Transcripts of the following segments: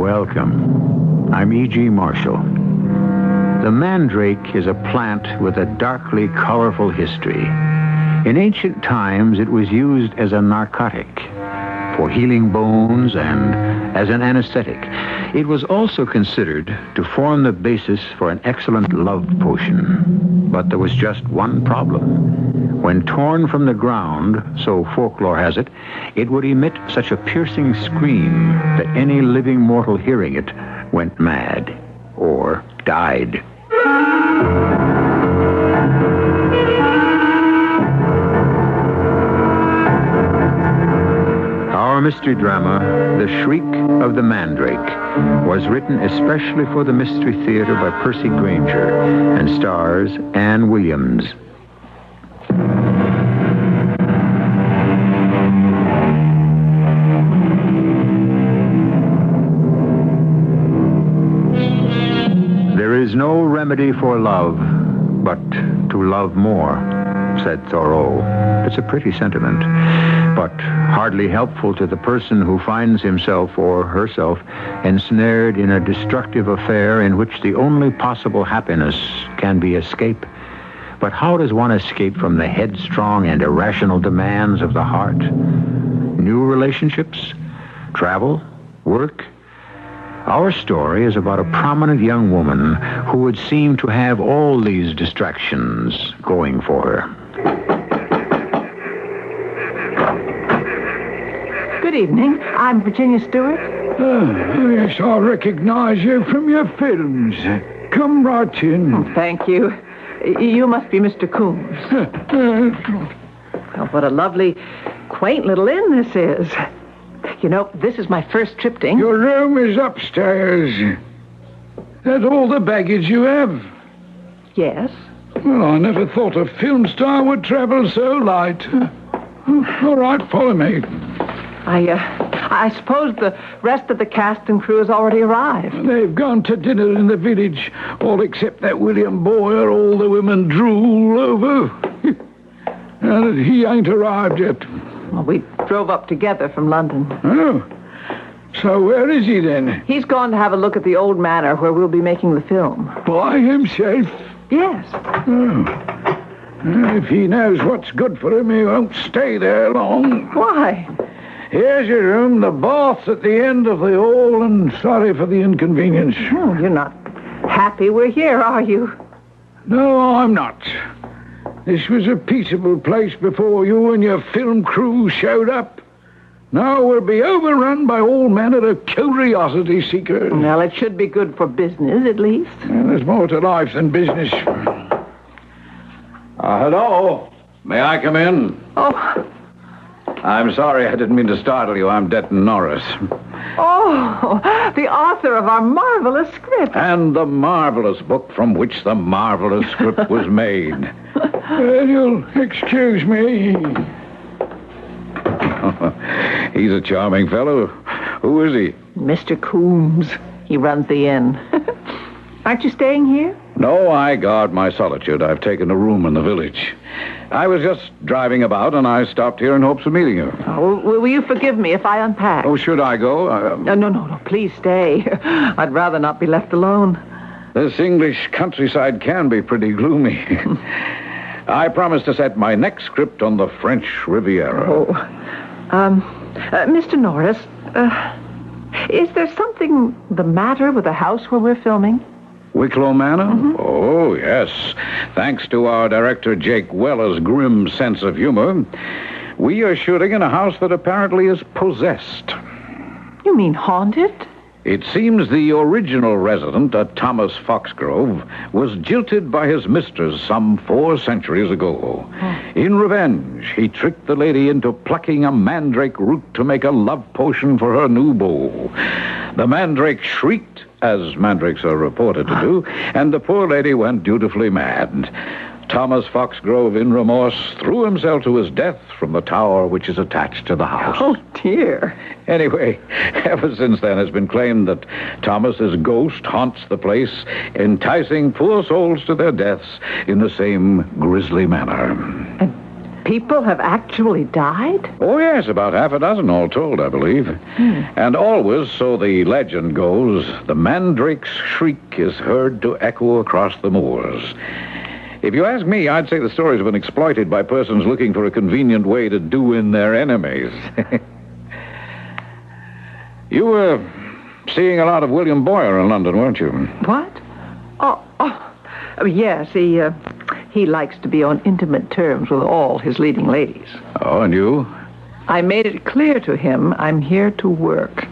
Welcome. I'm E.G. Marshall. The mandrake is a plant with a darkly colorful history. In ancient times, it was used as a narcotic for healing bones and as an anesthetic. It was also considered to form the basis for an excellent love potion. But there was just one problem. When torn from the ground, so folklore has it, it would emit such a piercing scream that any living mortal hearing it went mad or died. Our mystery drama, The Shriek of the Mandrake, was written especially for the Mystery Theater by Percy Granger and stars Anne Williams. There is no remedy for love but to love more, said Thoreau. It's a pretty sentiment, but hardly helpful to the person who finds himself or herself ensnared in a destructive affair in which the only possible happiness can be escape. But how does one escape from the headstrong and irrational demands of the heart? New relationships? Travel? Work? Our story is about a prominent young woman who would seem to have all these distractions going for her. Good evening. I'm Virginia Stewart. Yes, I recognize you from your films. Come right in. Oh, thank you. You must be Mr. Coombs. Well, what a lovely, quaint little inn this is. You know, this is my first tripting. Your room is upstairs. That's all the baggage you have? Yes. Well, I never thought a film star would travel so light. All right, follow me. I suppose the rest of the cast and crew has already arrived. They've gone to dinner in the village, all except that William Boyer all the women drool over. And he ain't arrived yet. Well, we drove up together from London. Oh, so where is he then? He's gone to have a look at the old manor where we'll be making the film. By himself? Yes. Oh. If he knows what's good for him, he won't stay there long. Why? Here's your room. The bath's at the end of the hall, and sorry for the inconvenience. Oh, you're not happy we're here, are you? No, I'm not. This was a peaceable place before you and your film crew showed up. Now we'll be overrun by all manner of curiosity seekers. Well, it should be good for business, at least. Well, there's more to life than business. Hello. May I come in? Oh. I'm sorry, I didn't mean to startle you. I'm Denton Norris. Oh, the author of our marvelous script. And the marvelous book from which the marvelous script was made. You'll excuse me. He's a charming fellow. Who is he? Mr. Coombs. He runs the inn. Aren't you staying here? No, I guard my solitude. I've taken a room in the village. I was just driving about, and I stopped here in hopes of meeting you. Oh, will you forgive me if I unpack? Oh, should I go? No. Please stay. I'd rather not be left alone. This English countryside can be pretty gloomy. I promise to set my next script on the French Riviera. Mr. Norris, is there something the matter with the house where we're filming? Wicklow Manor? Mm-hmm. Oh, yes. Thanks to our director, Jake Weller's grim sense of humor, we are shooting in a house that apparently is possessed. You mean haunted? It seems the original resident, a Thomas Foxgrove, was jilted by his mistress some 4 centuries ago. In revenge, he tricked the lady into plucking a mandrake root to make a love potion for her new beau. The mandrake shrieked, as mandrakes are reported to do, and the poor lady went dutifully mad. Thomas Foxgrove, in remorse, threw himself to his death from the tower which is attached to the house. Oh, dear. Anyway, ever since then it's been claimed that Thomas's ghost haunts the place, enticing poor souls to their deaths in the same grisly manner. People have actually died? Oh, yes, about half a dozen all told, I believe. And always, so the legend goes, the Mandrake's shriek is heard to echo across the moors. If you ask me, I'd say the story's been exploited by persons looking for a convenient way to do in their enemies. You were seeing a lot of William Boyer in London, weren't you? What? Oh, yes, he likes to be on intimate terms with all his leading ladies. Oh, and you? I made it clear to him I'm here to work.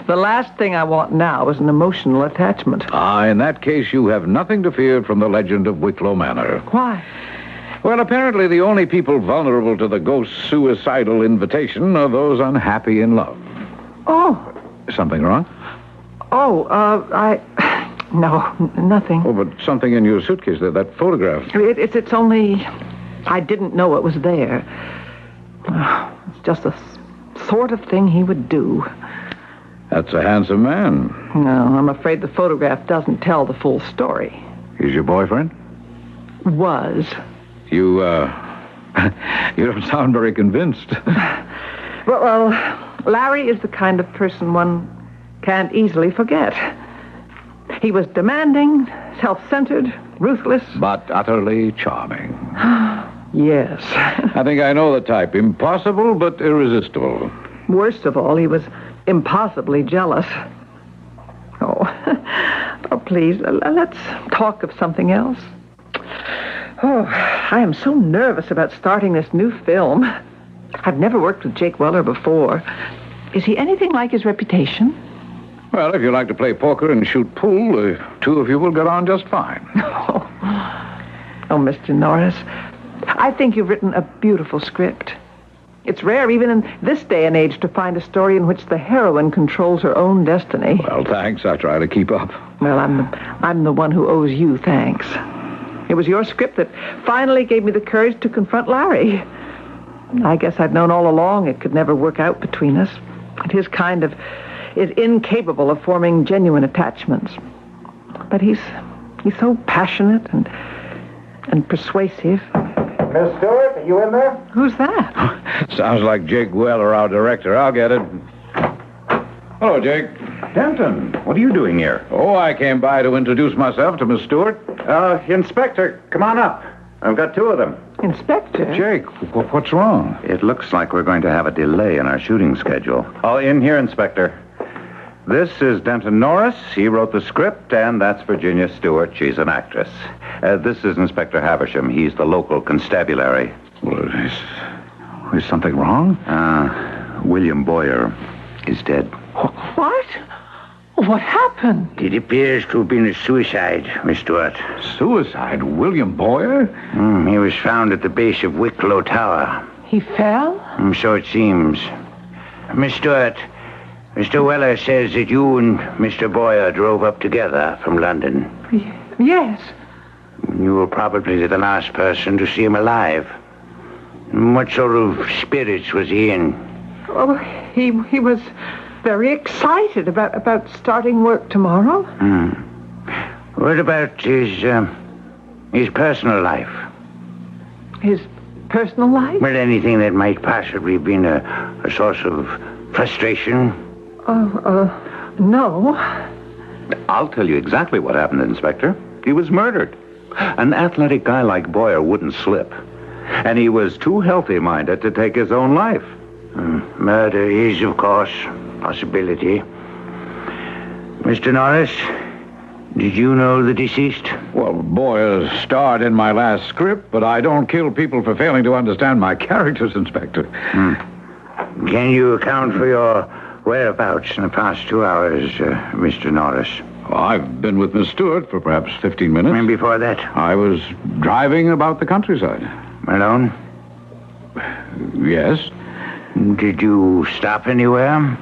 The last thing I want now is an emotional attachment. In that case, you have nothing to fear from the legend of Wicklow Manor. Why? Well, apparently the only people vulnerable to the ghost's suicidal invitation are those unhappy in love. Oh. Something wrong? No, nothing. Oh, but something in your suitcase, that photograph. It's only... I didn't know it was there. It's just the sort of thing he would do. That's a handsome man. No, I'm afraid the photograph doesn't tell the full story. He's your boyfriend? Was. You don't sound very convinced. Well, Larry is the kind of person one can't easily forget. He was demanding, self-centered, ruthless. But utterly charming. Yes. I think I know the type. Impossible, but irresistible. Worst of all, he was impossibly jealous. Oh, please, let's talk of something else. Oh, I am so nervous about starting this new film. I've never worked with Jake Weller before. Is he anything like his reputation? Well, if you like to play poker and shoot pool, the two of you will get on just fine. Oh, Mr. Norris, I think you've written a beautiful script. It's rare, even in this day and age, to find a story in which the heroine controls her own destiny. Well, thanks. I try to keep up. Well, I'm the one who owes you thanks. It was your script that finally gave me the courage to confront Larry. I guess I'd known all along it could never work out between us. And his kind is incapable of forming genuine attachments. But he's so passionate and persuasive. Miss Stewart, are you in there? Who's that? Sounds like Jake Weller, our director. I'll get it. Hello, Jake. Denton, what are you doing here? Oh, I came by to introduce myself to Miss Stewart. Inspector, come on up. I've got two of them. Inspector? Jake, what's wrong? It looks like we're going to have a delay in our shooting schedule. Oh, in here, Inspector. This is Denton Norris. He wrote the script, and that's Virginia Stewart. She's an actress. This is Inspector Havisham. He's the local constabulary. Well, is something wrong? William Boyer is dead. What? What happened? It appears to have been a suicide, Miss Stewart. Suicide? William Boyer? He was found at the base of Wicklow Tower. He fell? So it seems. Miss Stewart, Mr. Weller says that you and Mr. Boyer drove up together from London. Yes. You were probably the last person to see him alive. What sort of spirits was he in? Oh, he was very excited about starting work tomorrow. What about his personal life? His personal life? Well, anything that might possibly have been a source of frustration? No. I'll tell you exactly what happened, Inspector. He was murdered. An athletic guy like Boyer wouldn't slip. And he was too healthy-minded to take his own life. Murder is, of course, a possibility. Mr. Norris, did you know the deceased? Well, Boyer starred in my last script, but I don't kill people for failing to understand my characters, Inspector. Can you account for your whereabouts in the past 2 hours, Mr. Norris? I've been with Miss Stewart for perhaps 15 minutes. And before that? I was driving about the countryside. Alone? Yes. Did you stop anywhere?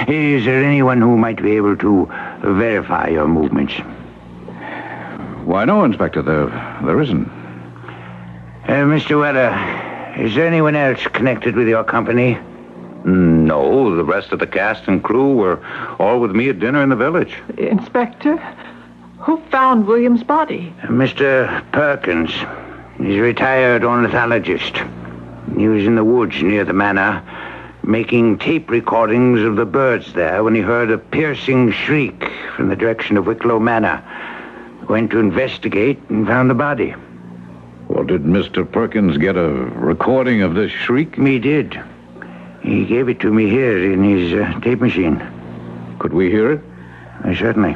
Is there anyone who might be able to verify your movements? Why, no, Inspector. There isn't. Mr. Weller, is there anyone else connected with your company? No, the rest of the cast and crew were all with me at dinner in the village. Inspector, who found William's body? Mr. Perkins. He's a retired ornithologist. He was in the woods near the manor, making tape recordings of the birds there when he heard a piercing shriek from the direction of Wicklow Manor. Went to investigate and found the body. Well, did Mr. Perkins get a recording of this shriek? He did. He gave it to me here in his tape machine. Could we hear it? Certainly.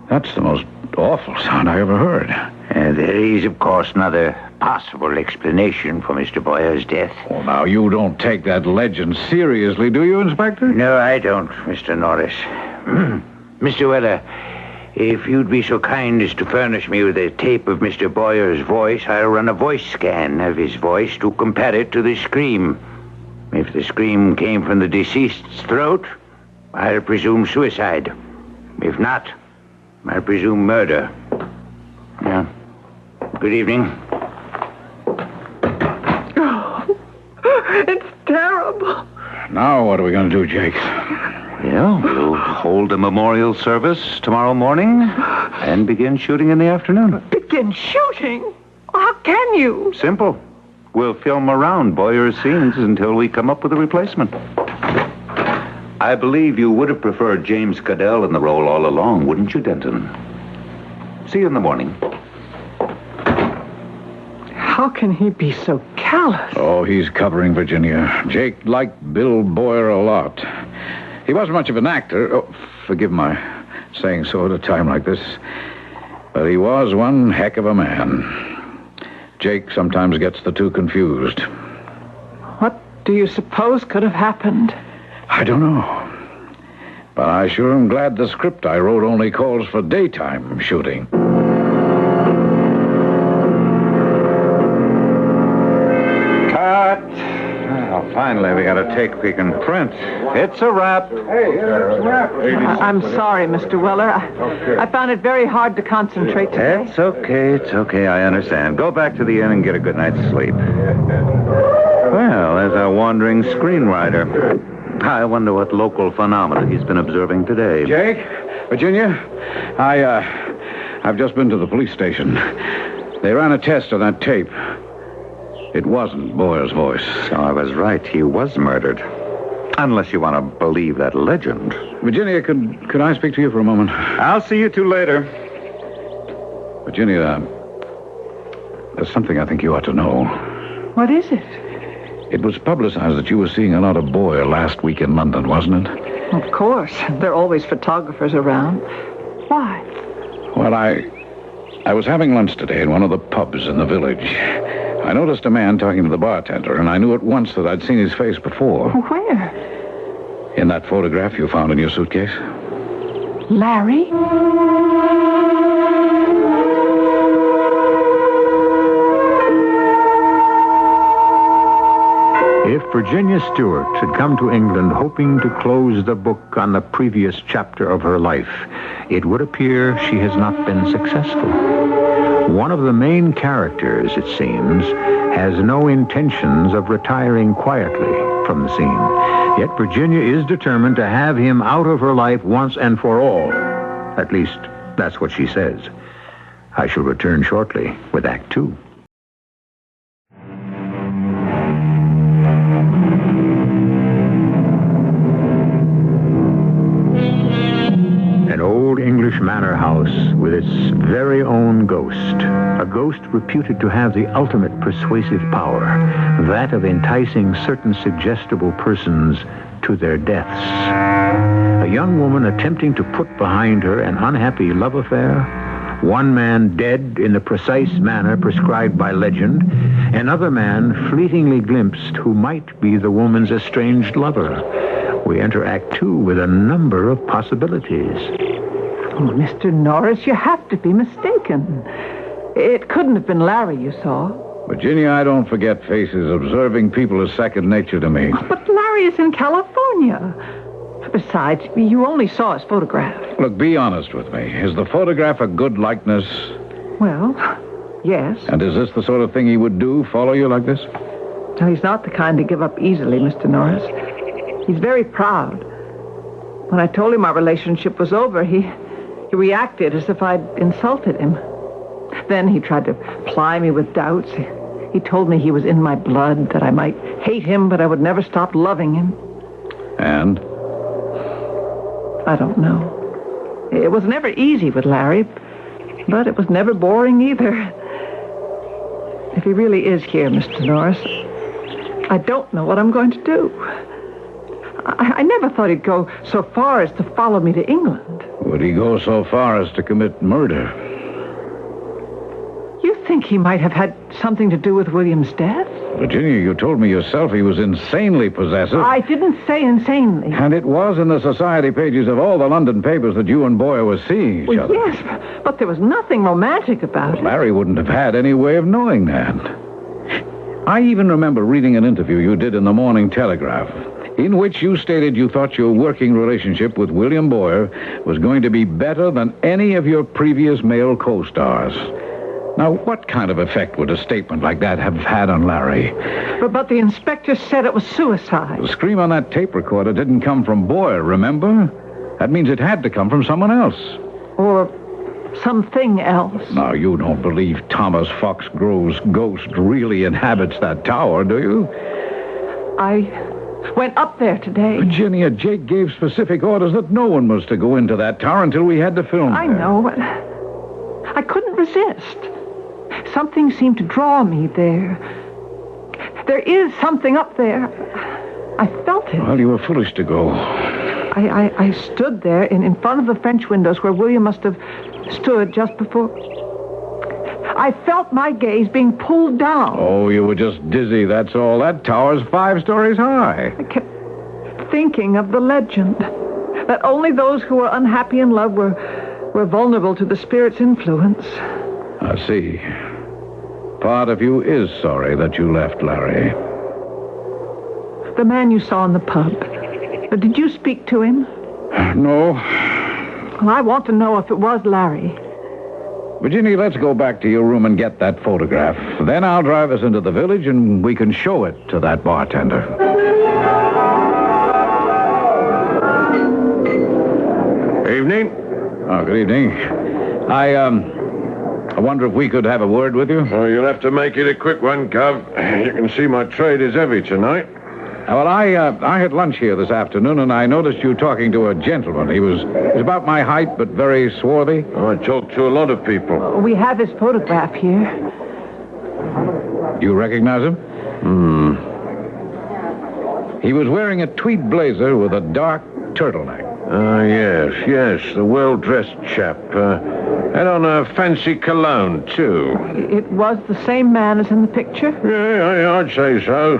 That's the most awful sound I ever heard. There is, of course, another possible explanation for Mr. Boyer's death. Well, now, you don't take that legend seriously, do you, Inspector? No, I don't, Mr. Norris. Mr. Weller, if you'd be so kind as to furnish me with a tape of Mr. Boyer's voice, I'll run a voice scan of his voice to compare it to the scream. If the scream came from the deceased's throat, I'll presume suicide. If not, I presume murder. Yeah. Good evening. Oh, it's terrible. Now what are we going to do, Jake? Yeah, we'll hold a memorial service tomorrow morning and begin shooting in the afternoon. Begin shooting? How can you? Simple. We'll film around Boyer's scenes until we come up with a replacement. I believe you would have preferred James Caddell in the role all along, wouldn't you, Denton? See you in the morning. How can he be so callous? Oh, he's covering Virginia. Jake liked Bill Boyer a lot. He wasn't much of an actor. Oh, forgive my saying so at a time like this. But he was one heck of a man. Jake sometimes gets the two confused. What do you suppose could have happened? I don't know. But I sure am glad the script I wrote only calls for daytime shooting. Cut! Well, finally, we got a take we can print. It's a wrap. Hey, it's a wrap. I'm sorry, Mr. Weller. I found it very hard to concentrate today. It's okay, I understand. Go back to the inn and get a good night's sleep. Well, there's our wandering screenwriter. I wonder what local phenomena he's been observing today. Jake, Virginia, I've just been to the police station. They ran a test on that tape. It wasn't Boyer's voice. So I was right. He was murdered. Unless you want to believe that legend. Virginia, could I speak to you for a moment? I'll see you two later. Virginia, there's something I think you ought to know. What is it? It was publicized that you were seeing a lot of Boyer last week in London, wasn't it? Of course. There are always photographers around. Why? Well, I was having lunch today in one of the pubs in the village. I noticed a man talking to the bartender, and I knew at once that I'd seen his face before. Where? In that photograph you found in your suitcase. Larry? If Virginia Stewart had come to England hoping to close the book on the previous chapter of her life, it would appear she has not been successful. One of the main characters, it seems, has no intentions of retiring quietly from the scene. Yet Virginia is determined to have him out of her life once and for all. At least, that's what she says. I shall return shortly with Act Two. English manor house with its very own ghost. A ghost reputed to have the ultimate persuasive power, that of enticing certain suggestible persons to their deaths. A young woman attempting to put behind her an unhappy love affair, one man dead in the precise manner prescribed by legend, another man fleetingly glimpsed who might be the woman's estranged lover. We enter Act Two with a number of possibilities. Oh, Mr. Norris, you have to be mistaken. It couldn't have been Larry you saw. Virginia, I don't forget faces. Observing people is second nature to me. But Larry is in California. Besides, you only saw his photograph. Look, be honest with me. Is the photograph a good likeness? Well, yes. And is this the sort of thing he would do, follow you like this? No, he's not the kind to give up easily, Mr. Norris. He's very proud. When I told him our relationship was over, he He reacted as if I'd insulted him. Then he tried to ply me with doubts. He told me he was in my blood, that I might hate him, but I would never stop loving him. And? I don't know. It was never easy with Larry, but it was never boring either. If he really is here, Mr. Norris, I don't know what I'm going to do. I never thought he'd go so far as to follow me to England. Would he go so far as to commit murder? You think he might have had something to do with William's death? Virginia, you told me yourself he was insanely possessive. I didn't say insanely. And it was in the society pages of all the London papers that you and Boyer were seeing each other. Yes, but there was nothing romantic about it. Larry wouldn't have had any way of knowing that. I even remember reading an interview you did in the Morning Telegraph, in which you stated you thought your working relationship with William Boyer was going to be better than any of your previous male co-stars. Now, what kind of effect would a statement like that have had on Larry? But the inspector said it was suicide. The scream on that tape recorder didn't come from Boyer, remember? That means it had to come from someone else. Or something else. Now, you don't believe Thomas Foxgrove's ghost really inhabits that tower, do you? I went up there today. Virginia, Jake gave specific orders that no one was to go into that tower until we had the film I there. know, but I couldn't resist. Something seemed to draw me there. There is something up there. I felt it. Well, you were foolish to go. I stood there in front of the French windows where William must have stood just before. I felt my gaze being pulled down. Oh, you were just dizzy, that's all. That tower's 5 stories high. I kept thinking of the legend, that only those who were unhappy in love were vulnerable to the spirit's influence. I see. Part of you is sorry that you left Larry. The man you saw in the pub. Did you speak to him? No. Well, I want to know if it was Larry. Virginia, let's go back to your room and get that photograph. Then I'll drive us into the village and we can show it to that bartender. Evening. Oh, good evening. I wonder if we could have a word with you? Oh, you'll have to make it a quick one, Gov. You can see my trade is heavy tonight. Well, I had lunch here this afternoon, and I noticed you talking to a gentleman. He was about my height, but very swarthy. Oh, I talk to a lot of people. We have his photograph here. You recognize him? He was wearing a tweed blazer with a dark turtleneck. Yes, the well-dressed chap. Had on a fancy cologne, too. It was the same man as in the picture? Yeah, I'd say so.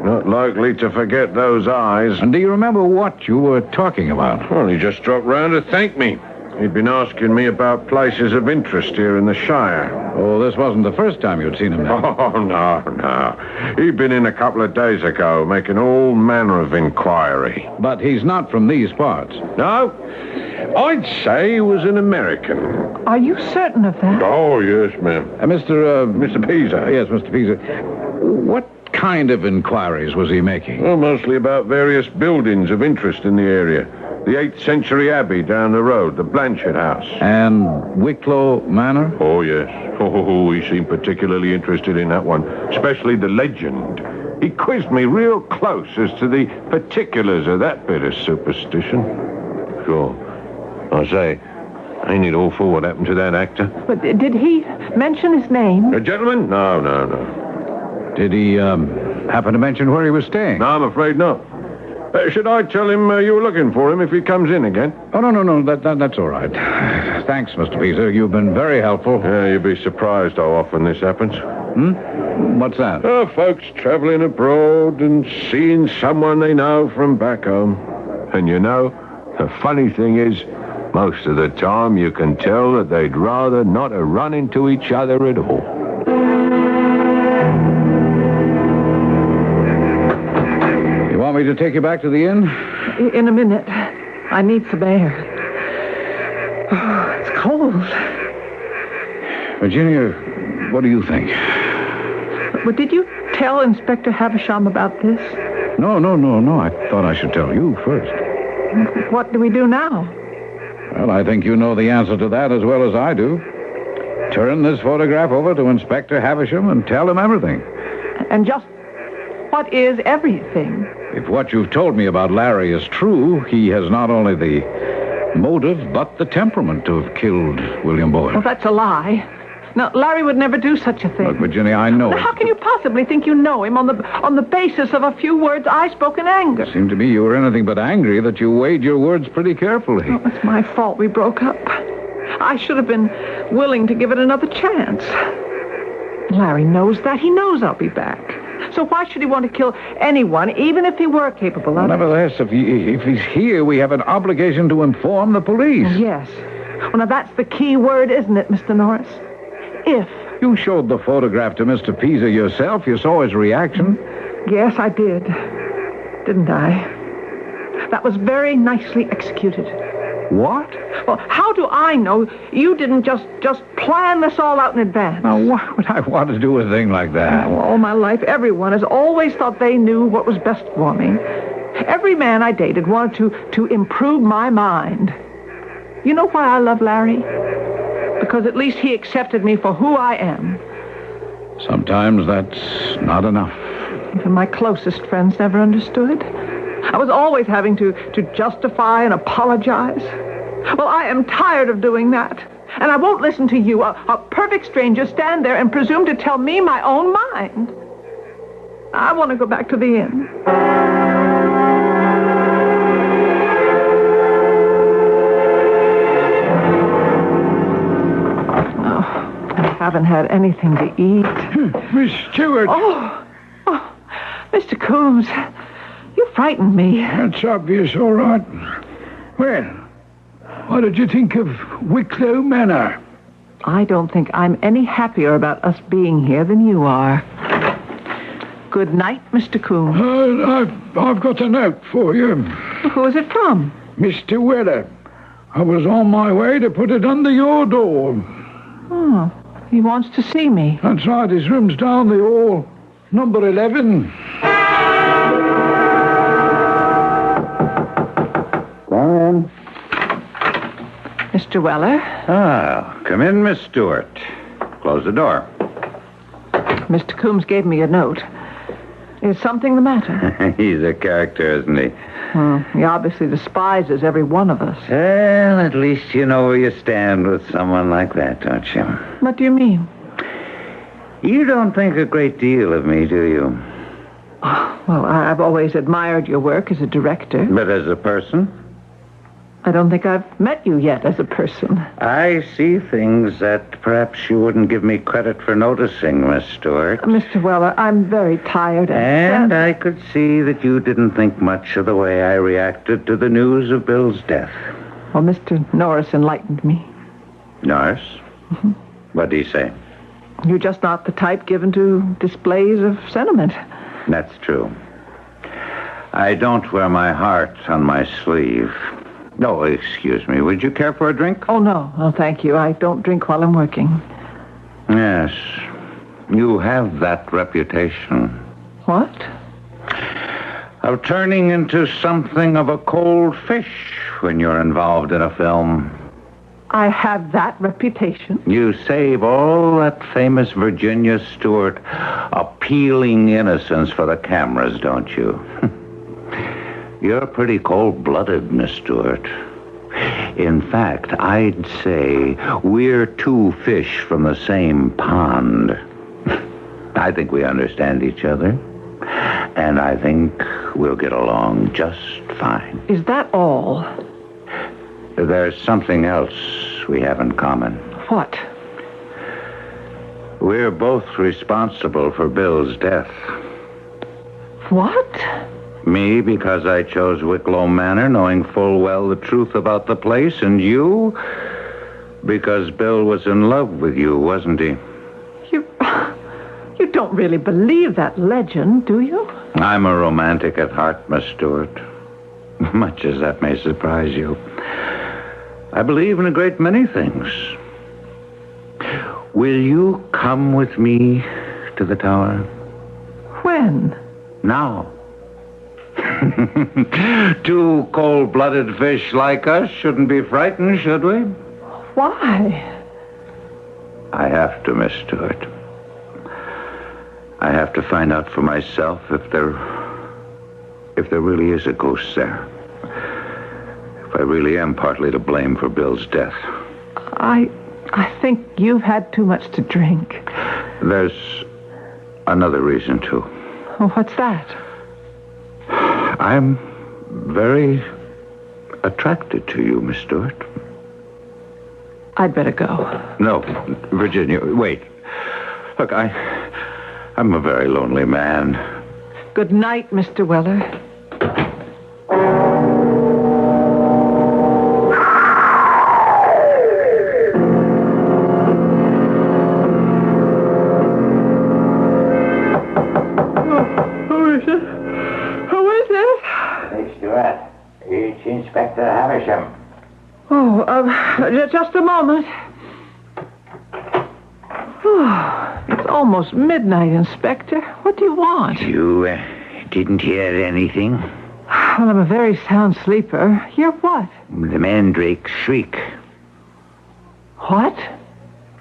Not likely to forget those eyes. And do you remember what you were talking about? Well, he just dropped round to thank me. He'd been asking me about places of interest here in the Shire. Oh, this wasn't the first time you'd seen him then. Oh, no. He'd been in a couple of days ago, making all manner of inquiry. But he's not from these parts. No, I'd say he was an American. Are you certain of that? Oh, yes, ma'am. Mr. Peaser. Yes, Mr. Peaser. What kind of inquiries was he making? Well, mostly about various buildings of interest in the area. The 8th century abbey down the road, the Blanchard House. And Wicklow Manor? Oh, yes. Oh, he seemed particularly interested in that one, especially the legend. He quizzed me real close as to the particulars of that bit of superstition. Sure. I say, ain't it awful what happened to that actor? But did he mention his name? A gentleman? No. Did he happen to mention where he was staying? No, I'm afraid not. Should I tell him you were looking for him if he comes in again? Oh, no. That's all right. Thanks, Mr. Peaser. You've been very helpful. Yeah, you'd be surprised how often this happens. What's that? Folks traveling abroad and seeing someone they know from back home. And you know, the funny thing is, most of the time you can tell that they'd rather not have run into each other at all. You want me to take you back to the inn? In a minute. I need some air. Oh, it's cold. Virginia, what do you think? But did you tell Inspector Havisham about this? No. I thought I should tell you first. What do we do now? Well, I think you know the answer to that as well as I do. Turn this photograph over to Inspector Havisham and tell him everything. And just what is everything? If what you've told me about Larry is true, he has not only the motive, but the temperament to have killed William Boyle. Well, that's a lie. No, Larry would never do such a thing. Look, Virginia, I know Now, how can you possibly think you know him on the basis of a few words I spoke in anger? It seemed to me you were anything but angry, that you weighed your words pretty carefully. Oh, it's my fault we broke up. I should have been willing to give it another chance. Larry knows that. He knows I'll be back. So why should he want to kill anyone, even if he were capable of it? Nevertheless, if he's here, we have an obligation to inform the police. Yes. Well, now that's the key word, isn't it, Mr. Norris? If. You showed the photograph to Mr. Pisa yourself. You saw his reaction. Yes, I did. Didn't I? That was very nicely executed. What? Well, how do I know you didn't just plan this all out in advance? Now, why would I want to do a thing like that? Well, all my life, everyone has always thought they knew what was best for me. Every man I dated wanted to improve my mind. You know why I love Larry? Because at least he accepted me for who I am. Sometimes that's not enough. Even my closest friends never understood. I was always having to justify and apologize. Well, I am tired of doing that. And I won't listen to you, a perfect stranger, stand there and presume to tell me my own mind. I want to go back to the inn. I haven't had anything to eat. Miss Stewart. Oh, Mr. Coombs, you frightened me. That's obvious, all right. Well, what did you think of Wicklow Manor? I don't think I'm any happier about us being here than you are. Good night, Mr. Coombs. I've got a note for you. Who is it from? Mr. Weller. I was on my way to put it under your door. Oh, he wants to see me. That's right, his room's down the hall. Number 11. Come in. Mr. Weller? Ah, come in, Miss Stewart. Close the door. Mr. Coombs gave me a note. Is something the matter? He's a character, isn't he? He obviously despises every one of us. Well, at least you know where you stand with someone like that, don't you? What do you mean? You don't think a great deal of me, do you? Well, I've always admired your work as a director. But as a person? I don't think I've met you yet as a person. I see things that perhaps you wouldn't give me credit for noticing, Miss Stewart. Mr. Weller, I'm very tired. And I could see that you didn't think much of the way I reacted to the news of Bill's death. Well, Mr. Norris enlightened me. Norris? Mm-hmm. What did he say? You're just not the type given to displays of sentiment. That's true. I don't wear my heart on my sleeve. No, excuse me. Would you care for a drink? Oh, no. Oh, thank you. I don't drink while I'm working. Yes. You have that reputation. What? Of turning into something of a cold fish when you're involved in a film. I have that reputation. You save all that famous Virginia Stewart appealing innocence for the cameras, don't you? You're pretty cold-blooded, Miss Stewart. In fact, I'd say we're two fish from the same pond. I think we understand each other. And I think we'll get along just fine. Is that all? There's something else we have in common. What? We're both responsible for Bill's death. What? Me, because I chose Wicklow Manor, knowing full well the truth about the place, and you, because Bill was in love with you, wasn't he? You don't really believe that legend, do you? I'm a romantic at heart, Miss Stewart. Much as that may surprise you. I believe in a great many things. Will you come with me to the tower? When? Now. Two cold-blooded fish like us shouldn't be frightened, should we? Why? I have to, Miss Stewart. I have to find out for myself if there really is a ghost there. If I really am partly to blame for Bill's death. I think you've had too much to drink. There's another reason, too. Oh, what's that? I'm very attracted to you, Miss Stewart. I'd better go. No, Virginia, wait. Look, I'm a very lonely man. Good night, Mr. Weller. It's Inspector Havisham. Oh, just a moment. It's almost midnight, Inspector. What do you want? You didn't hear anything? Well, I'm a very sound sleeper. Hear what? The Mandrake Shriek. What?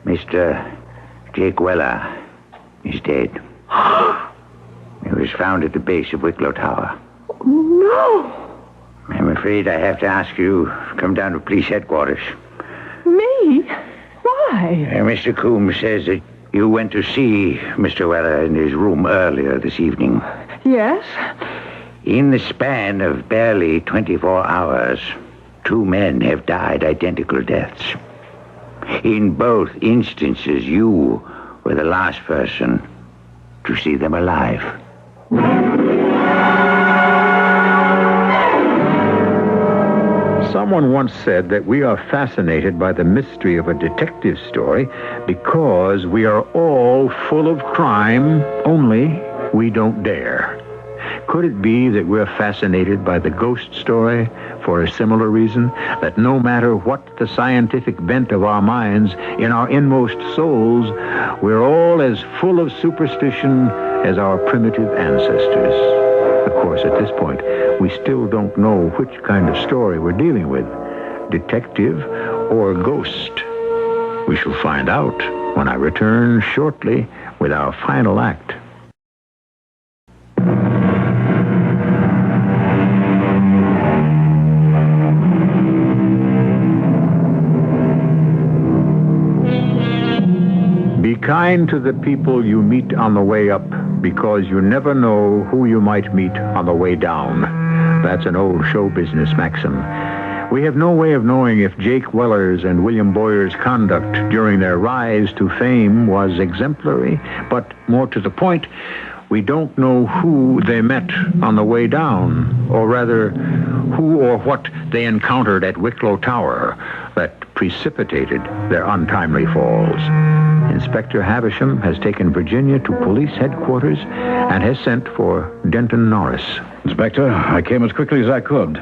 Mr. Jake Weller is dead. He was found at the base of Wicklow Tower. No. I'm afraid I have to ask you to come down to police headquarters. Me? Why? Mr. Coombs says that you went to see Mr. Weller in his room earlier this evening. Yes? In the span of barely 24 hours, 2 men have died identical deaths. In both instances, you were the last person to see them alive. Someone once said that we are fascinated by the mystery of a detective story because we are all full of crime, only we don't dare. Could it be that we're fascinated by the ghost story for a similar reason? That no matter what the scientific bent of our minds, in our inmost souls, we're all as full of superstition as our primitive ancestors. Of course, at this point, we still don't know which kind of story we're dealing with, detective or ghost. We shall find out when I return shortly with our final act. Be kind to the people you meet on the way up, because you never know who you might meet on the way down. That's an old show business maxim. We have no way of knowing if Jake Weller's and William Boyer's conduct during their rise to fame was exemplary, but more to the point, we don't know who they met on the way down, or rather, who or what they encountered at Wicklow Tower that precipitated their untimely falls. Inspector Havisham has taken Virginia to police headquarters and has sent for Denton Norris. Inspector, I came as quickly as I could.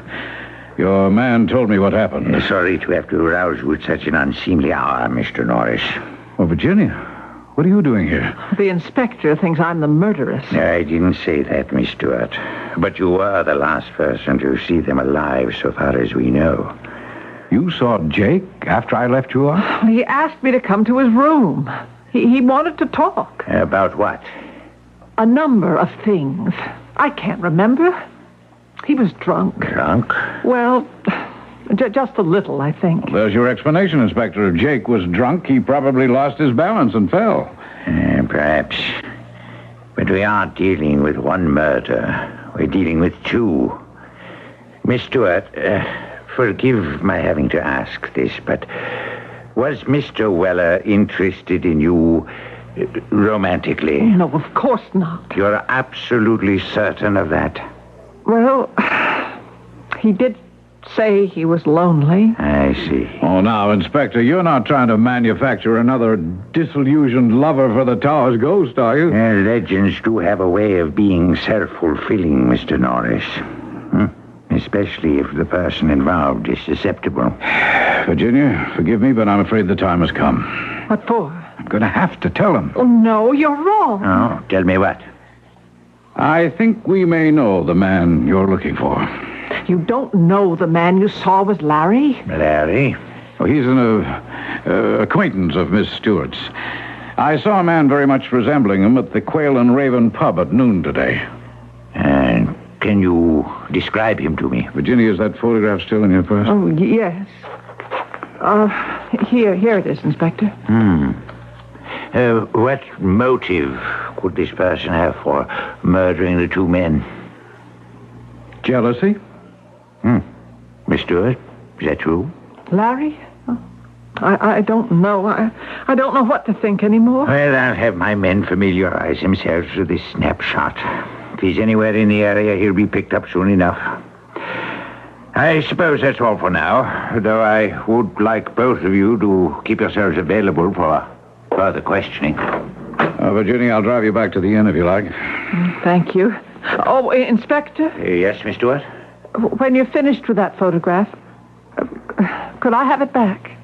Your man told me what happened. Sorry to have to arouse you at such an unseemly hour, Mr. Norris. Oh, Virginia, what are you doing here? The inspector thinks I'm the murderess. I didn't say that, Miss Stewart. But you were the last person to see them alive, so far as we know. You saw Jake after I left you out? He asked me to come to his room. He wanted to talk. About what? A number of things. I can't remember. He was drunk. Drunk? Well, just a little, I think. There's your explanation, Inspector. If Jake was drunk, he probably lost his balance and fell. Perhaps. But we aren't dealing with one murder. We're dealing with 2. Miss Stewart, forgive my having to ask this, but was Mr. Weller interested in you romantically? No, of course not. You're absolutely certain of that? Well, he did say he was lonely. I see. Oh, now, Inspector, you're not trying to manufacture another disillusioned lover for the Tower's ghost, are you? Legends do have a way of being self-fulfilling, Mr. Norris. Especially if the person involved is susceptible. Virginia, forgive me, but I'm afraid the time has come. What for? I'm going to have to tell him. Oh, no, you're wrong. Oh, tell me what? I think we may know the man you're looking for. You don't know the man you saw was Larry? Larry? Oh, he's an acquaintance of Miss Stewart's. I saw a man very much resembling him at the Quail and Raven pub at noon today. And can you describe him to me? Virginia, is that photograph still in your purse? Oh, yes. Here it is, Inspector. What motive could this person have for murdering the two men? Jealousy? Miss Stewart, is that true? Larry? Oh, I don't know. I don't know what to think anymore. Well, I'll have my men familiarize themselves with this snapshot. If he's anywhere in the area, he'll be picked up soon enough. I suppose that's all for now, though I would like both of you to keep yourselves available for further questioning. Virginia, I'll drive you back to the inn if you like. Thank you. Oh, Inspector? Yes, Miss Stewart? When you're finished with that photograph, could I have it back?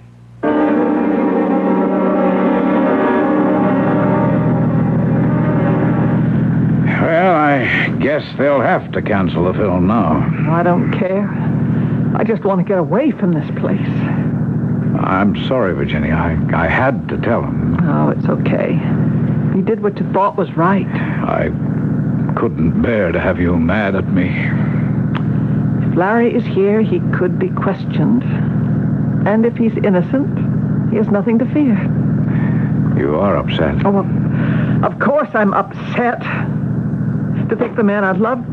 Well, I guess they'll have to cancel the film now. I don't care. I just want to get away from this place. I'm sorry, Virginia. I had to tell him. Oh, it's okay. You did what you thought was right. I couldn't bear to have you mad at me. If Larry is here, he could be questioned. And if he's innocent, he has nothing to fear. You are upset. Oh, well, of course I'm upset. To think the man I loved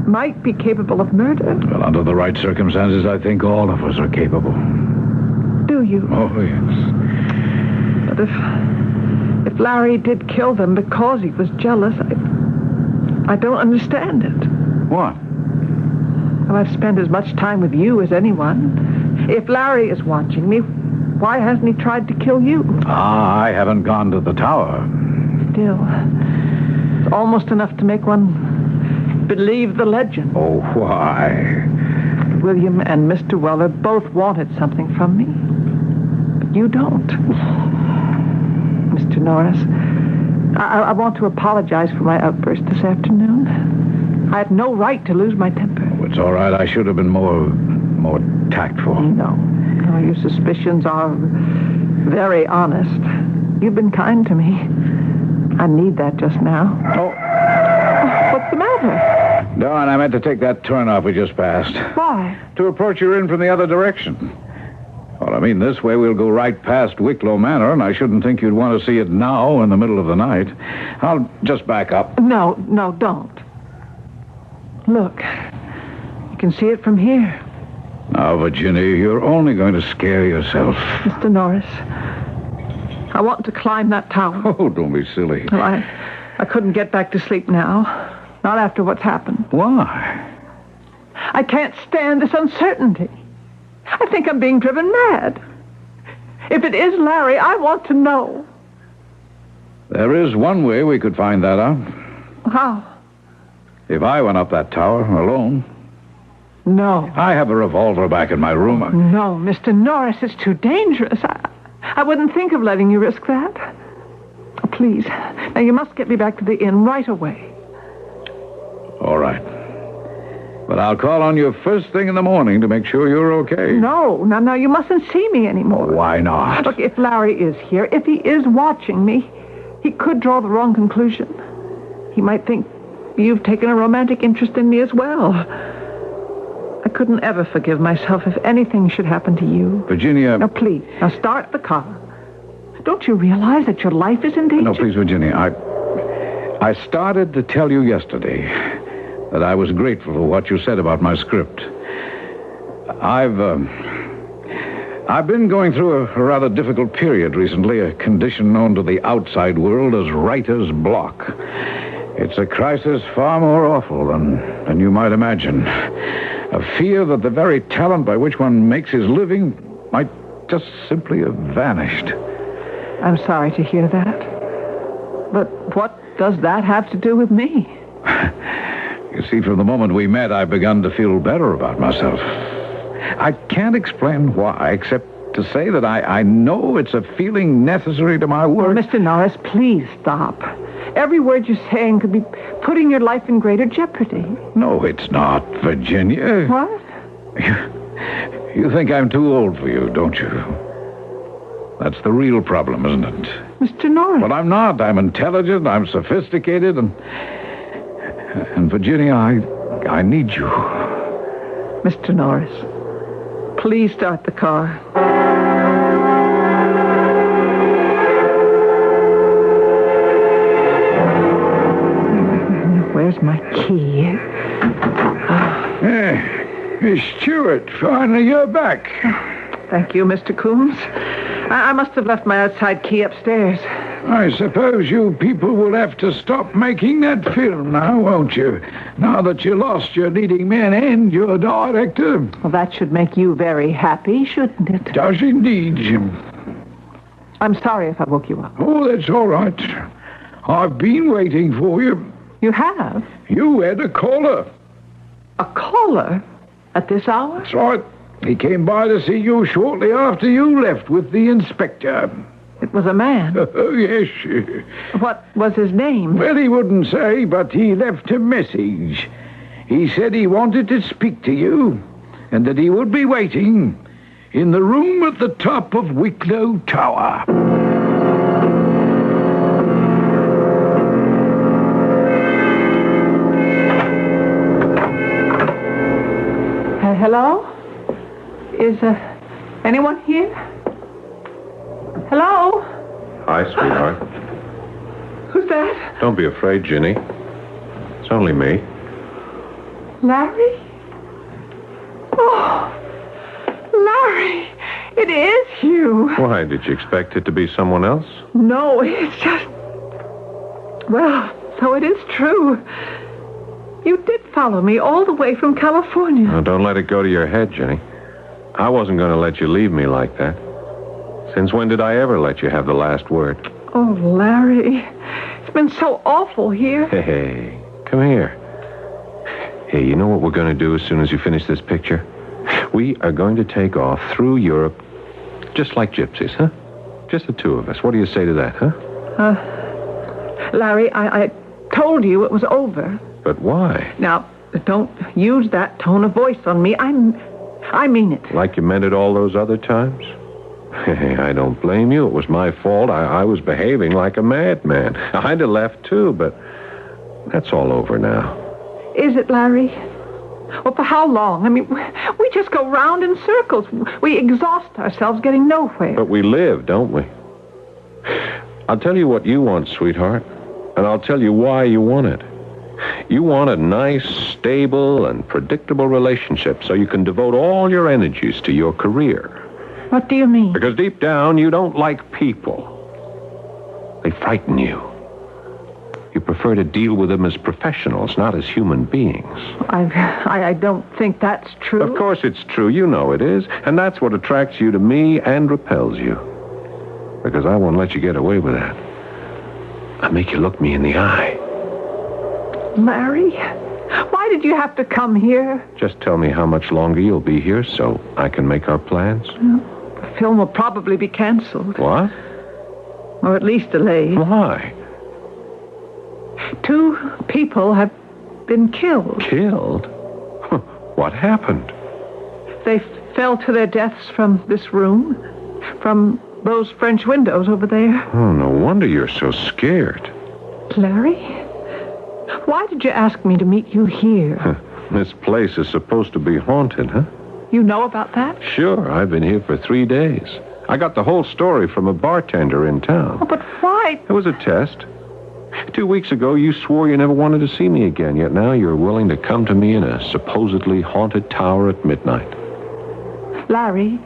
might be capable of murder. Well, under the right circumstances, I think all of us are capable. Do you? Oh, yes. But if Larry did kill them because he was jealous, I don't understand it. What? Well, I've spent as much time with you as anyone. If Larry is watching me, why hasn't he tried to kill you? I haven't gone to the tower. Still, it's almost enough to make one believe the legend. Oh, why? William and Mr. Weller both wanted something from me, but you don't. Mr. Norris, I want to apologize for my outburst this afternoon. I had no right to lose my temper. Oh, it's all right. I should have been more tactful. No, your suspicions are very honest. You've been kind to me. I need that just now. Oh. What's the matter? Dawn, I meant to take that turnoff we just passed. Why? To approach your inn from the other direction. Well, I mean, this way we'll go right past Wicklow Manor, and I shouldn't think you'd want to see it now in the middle of the night. I'll just back up. No, don't. Look, you can see it from here. Now, Virginia, you're only going to scare yourself. Mr. Norris, I want to climb that tower. Oh, don't be silly. Well, I couldn't get back to sleep now. Not after what's happened. Why? I can't stand this uncertainty. I think I'm being driven mad. If it is Larry, I want to know. There is one way we could find that out. How? If I went up that tower alone. No. I have a revolver back in my room. No, Mr. Norris, it's too dangerous. I wouldn't think of letting you risk that. Oh, please. Now, you must get me back to the inn right away. All right. But I'll call on you first thing in the morning to make sure you're okay. No, now, you mustn't see me anymore. Why not? Look, if Larry is here, if he is watching me, he could draw the wrong conclusion. He might think you've taken a romantic interest in me as well. I couldn't ever forgive myself if anything should happen to you. Virginia... Now, please, now start the car. Don't you realize that your life is in danger? No, please, Virginia, I started to tell you yesterday that I was grateful for what you said about my script. I've been going through a rather difficult period recently, a condition known to the outside world as writer's block. It's a crisis far more awful than you might imagine. A fear that the very talent by which one makes his living might just simply have vanished. I'm sorry to hear that. But what does that have to do with me? You see, from the moment we met, I've begun to feel better about myself. I can't explain why, except to say that I know it's a feeling necessary to my work. Oh, Mr. Norris, please stop. Every word you're saying could be putting your life in greater jeopardy. No, it's not, Virginia. What? You think I'm too old for you, don't you? That's the real problem, isn't it? Mr. Norris. But I'm not. I'm intelligent, I'm sophisticated, and Virginia, I need you. Mr. Norris, please start the car. Where's my key? Miss Stewart, finally you're back. Thank you, Mr. Coombs. I must have left my outside key upstairs. I suppose you people will have to stop making that film now, won't you? Now that you lost your leading man and your director. Well, that should make you very happy, shouldn't it? Does indeed, Jim. I'm sorry if I woke you up. Oh, that's all right. I've been waiting for you. You have? You had a caller. A caller? At this hour? That's right. He came by to see you shortly after you left with the inspector. It was a man. Oh, yes. What was his name? Well, he wouldn't say, but he left a message. He said he wanted to speak to you, and that he would be waiting in the room at the top of Wicklow Tower. Hello? Is anyone here? Hello? Hi, sweetheart. Who's that? Don't be afraid, Ginny. It's only me. Larry? Oh, Larry, it is you. Why, did you expect it to be someone else? No, it's just... Well, so it is true. You did follow me all the way from California. Now, don't let it go to your head, Ginny. I wasn't going to let you leave me like that. Since when did I ever let you have the last word? Oh, Larry, it's been so awful here. Hey, come here. Hey, you know what we're going to do as soon as you finish this picture? We are going to take off through Europe, just like gypsies, huh? Just the two of us. What do you say to that, huh? Larry, I told you it was over. But why? Now, don't use that tone of voice on me. I mean it. Like you meant it all those other times? Hey, I don't blame you. It was my fault. I was behaving like a madman. I'd have left, too, but that's all over now. Is it, Larry? Well, for how long? I mean, we just go round in circles. We exhaust ourselves getting nowhere. But we live, don't we? I'll tell you what you want, sweetheart, and I'll tell you why you want it. You want a nice, stable, and predictable relationship so you can devote all your energies to your career. What do you mean? Because deep down, you don't like people. They frighten you. You prefer to deal with them as professionals, not as human beings. I don't think that's true. Of course it's true. You know it is. And that's what attracts you to me and repels you. Because I won't let you get away with that. I'll make you look me in the eye. Larry, why did you have to come here? Just tell me how much longer you'll be here so I can make our plans. The film will probably be canceled. What? Or at least delayed. Why? 2 people have been killed. Killed? What happened? They fell to their deaths from this room, from those French windows over there. Oh, no wonder you're so scared. Larry, why did you ask me to meet you here? This place is supposed to be haunted, huh? You know about that? Sure, I've been here for 3 days. I got the whole story from a bartender in town. Oh, but why? It was a test. 2 weeks ago, you swore you never wanted to see me again, yet now you're willing to come to me in a supposedly haunted tower at midnight. Larry,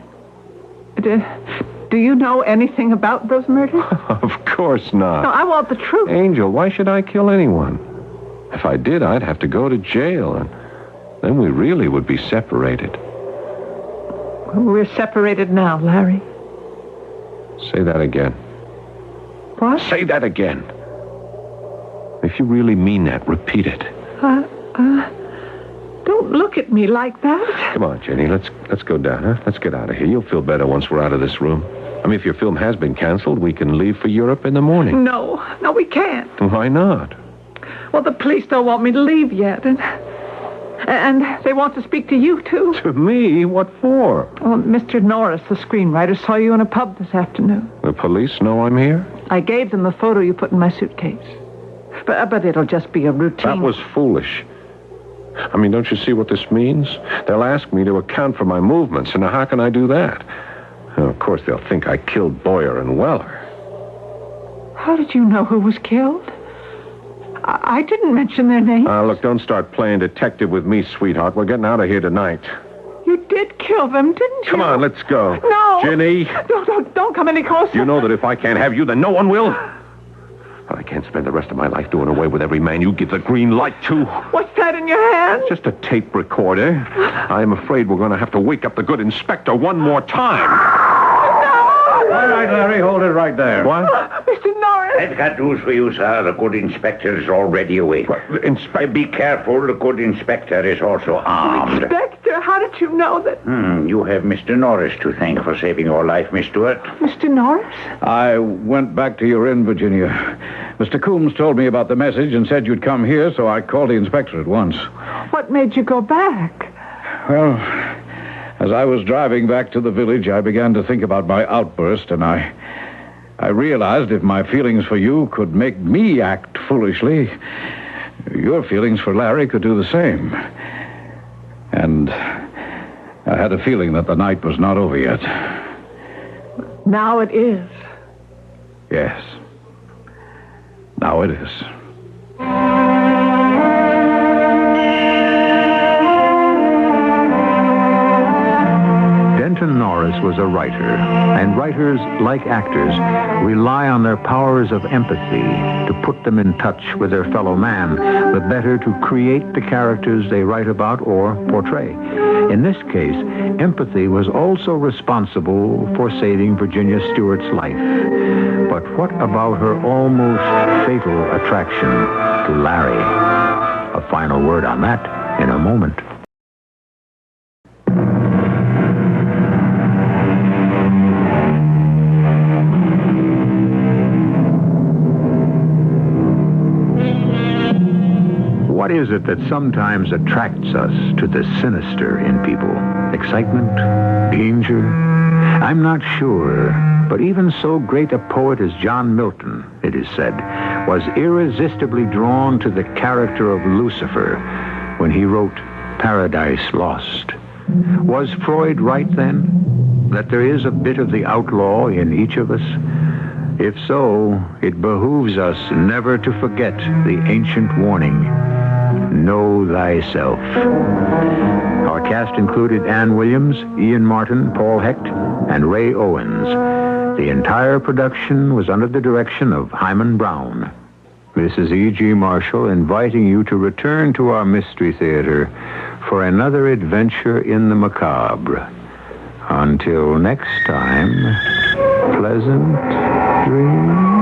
do you know anything about those murders? Of course not. No, I want the truth. Angel, why should I kill anyone? If I did, I'd have to go to jail, and then we really would be separated. We're separated now, Larry. Say that again. What? Say that again. If you really mean that, repeat it. Don't look at me like that. Come on, Jenny, let's go down, huh? Let's get out of here. You'll feel better once we're out of this room. I mean, if your film has been canceled, we can leave for Europe in the morning. No, we can't. Why not? Well, the police don't want me to leave yet, and they want to speak to you, too. To me? What for? Well, Mr. Norris, the screenwriter, saw you in a pub this afternoon. The police know I'm here? I gave them the photo you put in my suitcase. But it'll just be a routine. That was foolish. I mean, don't you see what this means? They'll ask me to account for my movements, and how can I do that? Of course, they'll think I killed Boyer and Weller. How did you know who was killed? I didn't mention their names. Look, don't start playing detective with me, sweetheart. We're getting out of here tonight. You did kill them, didn't you? Come on, let's go. No. Ginny. Don't come any closer. You know that if I can't have you, then no one will. I can't spend the rest of my life doing away with every man you give the green light to. What's that in your hand? Just a tape recorder. I'm afraid we're going to have to wake up the good inspector one more time. All right, Larry, hold it right there. What? Mr. Norris. I've got news for you, sir. The good inspector is already awake. Be careful. The good inspector is also armed. Inspector, how did you know that? You have Mr. Norris to thank for saving your life, Miss Stewart. Mr. Norris? I went back to your inn, Virginia. Mr. Coombs told me about the message and said you'd come here, so I called the inspector at once. What made you go back? Well, as I was driving back to the village, I began to think about my outburst, and I realized if my feelings for you could make me act foolishly, your feelings for Larry could do the same. And I had a feeling that the night was not over yet. Now it is. Yes. Now it is. Denton Norris was a writer, and writers, like actors, rely on their powers of empathy to put them in touch with their fellow man, the better to create the characters they write about or portray. In this case, empathy was also responsible for saving Virginia Stewart's life. But what about her almost fatal attraction to Larry? A final word on that in a moment. What is it that sometimes attracts us to the sinister in people? Excitement? Danger? I'm not sure, but even so great a poet as John Milton, it is said, was irresistibly drawn to the character of Lucifer when he wrote Paradise Lost. Was Freud right then, that there is a bit of the outlaw in each of us? If so, it behooves us never to forget the ancient warning, know thyself. Our cast included Ann Williams, Ian Martin, Paul Hecht, and Ray Owens. The entire production was under the direction of Hyman Brown. This is E.G. Marshall inviting you to return to our Mystery Theater for another adventure in the macabre. Until next time, pleasant dreams.